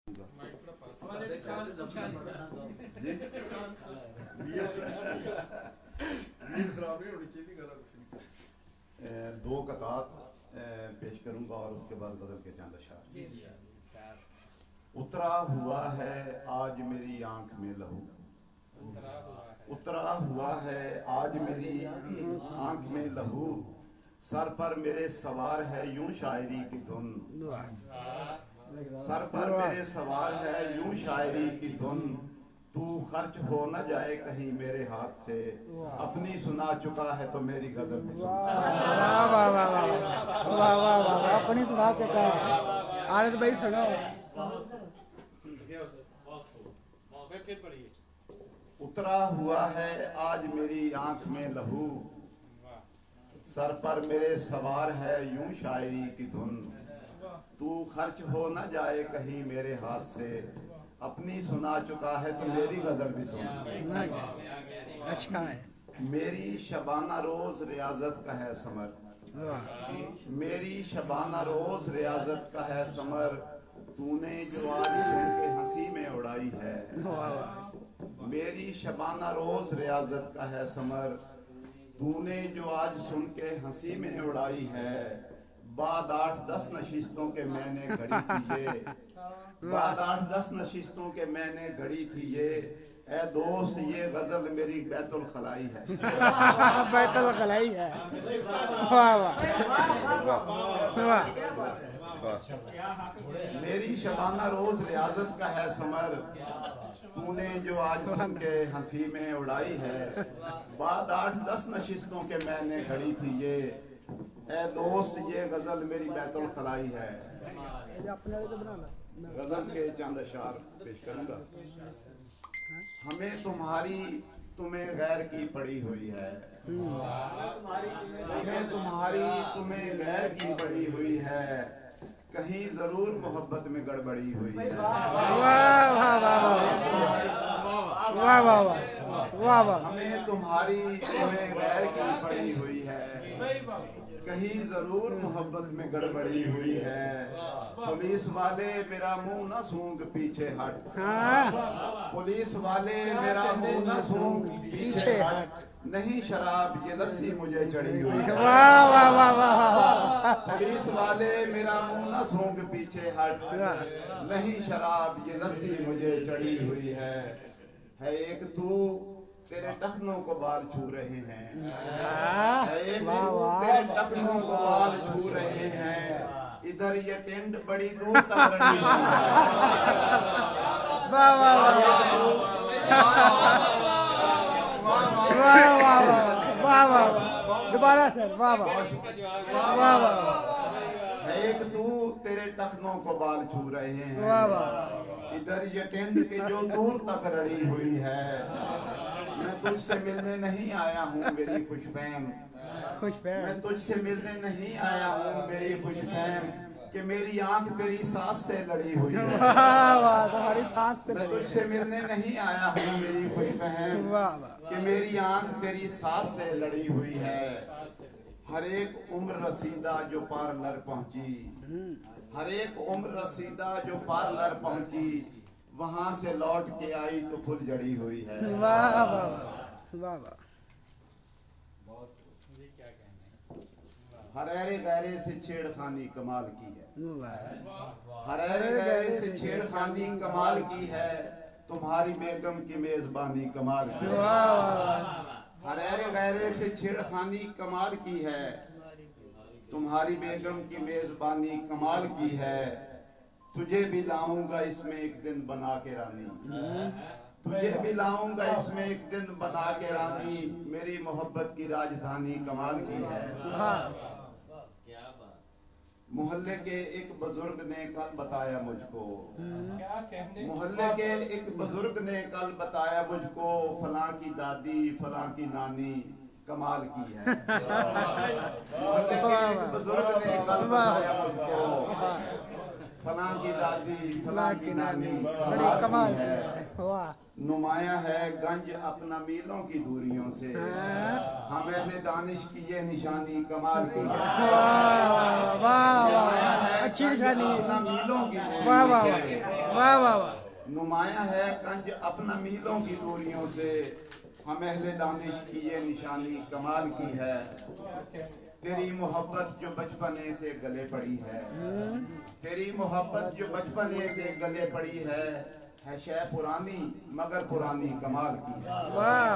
दो कतात पेश करूंगा और उसके बाद गजल के चंद अशार। उतरा हुआ है आज मेरी आंख में लहू, उतरा हुआ है आज मेरी आंख में लहू, सर पर मेरे सवार है यूं शायरी की धुन, सर पर मेरे सवार है यूं शायरी की धुन, तू खर्च हो न जाए कहीं मेरे हाथ से, अपनी सुना चुका है तो मेरी गजल भी सुन। वाह वाह वाह वाह वाह वाह वाह, अपनी सुना चुका है। आनंद भाई सुनो। उतरा हुआ है आज मेरी आंख में लहू, सर पर मेरे सवार है यूं शायरी की धुन, तू खर्च हो न जाए कहीं मेरे हाथ से, अपनी सुना चुका है तो मेरी गजल भी सुन। अच्छा है। मेरी शबाना रोज रियाजत का है समर, मेरी शबाना रोज रियाजत का है समर, तूने जो आज सुन के हंसी में उड़ाई है, मेरी शबाना रोज रियाजत का है समर, तूने जो आज सुन के हंसी में उड़ाई है, बाद 8-10 नशिस्तों के मैंने घड़ी थी ये, बाद 8-10 नशिस्तों के मैंने घड़ी थी ये, ए दोस्त ये गजल मेरी बैतुल खलाई है। बैतुल खलाई है। वाह वाह वाह। मेरी शबाना रोज रियाजत का है समर, तूने जो आज सुन के हंसी में उड़ाई है, बाद 8-10 नशिस्तों के मैंने घड़ी थी ये, ए दोस्त ये गजल मेरी बैतुल खलाई है। गजल के चंद अशार पेश करूंगा। हमें तुम्हारी तुम्हें गैर की पड़ी हुई है, हमें तुम्हारी तुम्हें गैर की पड़ी हुई है, कहीं जरूर मोहब्बत में गड़बड़ी हुई है। वाह वाह वाह वाह वाह वाह वाह। हमें तुम्हारी तुम्हें गैर की पड़ी हुई है, कहीं जरूर मोहब्बत में गड़बड़ी हुई है, पुलिस वाले मेरा मुंह न सूंघ पीछे हट, पुलिस वाले मेरा मुंह न सूंघ पीछे हट, नहीं शराब ये लस्सी मुझे चढ़ी हुई है। वाह वाह वाह वाह। पुलिस वाले मेरा मुंह न सूंघ पीछे हट, नहीं शराब ये लस्सी मुझे चढ़ी हुई है एक तू तेरे टखनों को बाल छू रहे हैं, एक तू तेरे टखनों को बाल छू रहे हैं, इधर ये टेंट बड़ी दूर तक रही हुई है। वाह वाह वाह वाह वाह वाह। दोबारा सर। वाह वाह वाह वाह। एक तू तेरे टखनों को बाल छू रहे हैं, वाह वाह। इधर ये टेंट के जो दूर तक रड़ी हुई है, मैं तुझसे मिलने नहीं आया हूँ मेरी खुशफहम, मैं तुझसे मिलने नहीं आया हूँ मेरी खुशफहम, कि मेरी आंख तेरी सांस से लड़ी हुई है। तुम्हारी सांस से मैं तुझसे मिलने नहीं आया हूँ मेरी खुशफहम, कि मेरी आंख तेरी सांस से लड़ी हुई है। हर एक उम्र रसीदा जो पार्लर पहुंची, हर एक उम्र रसीदा जो पार्लर पहुंची, वहां से लौट के आई तो फुल जड़ी हुई है। वाह वाह वाह वाह। हरेरे गहरे से छेड़खानी कमाल की है, हरेरे गहरे से छेड़खानी कमाल की है, तुम्हारी बेगम की मेजबानी कमाल की है। हरेरे गहरे से छेड़खानी कमाल की है, तुम्हारी बेगम की मेजबानी कमाल की है, तुझे भी लाऊंगा इसमें एक दिन बना के रानी, तुझे भी लाऊंगा इसमें एक दिन बना के रानी, मेरी मोहब्बत की राजधानी कमाल की है। मोहल्ले के एक बुजुर्ग ने कल बताया मुझको, मोहल्ले के एक बुजुर्ग ने कल बताया मुझको, फलां की दादी फलां की नानी कमाल की है। मोहल्ले के एक बुजुर्ग ने कल बताया मुझको, फलां की दादी फलां की नानी कमाल है। नुमाया है गंज अपना मीलों की दूरियों से, हम अहले दानिश की ये निशानी कमाल की है। वाह वाह वाह, अच्छी निशानी है। मीलों की वाह वाह दूरियों से वाह वाह वाह नुमाया है कंज अपना मीलों की दूरियों से, हम अहले दानिश की ये निशानी कमाल की है। तेरी मोहब्बत जो बचपने से गले पड़ी है, तेरी मोहब्बत जो बचपने से गले पड़ी है शय पुरानी मगर पुरानी कमाल की है। वाह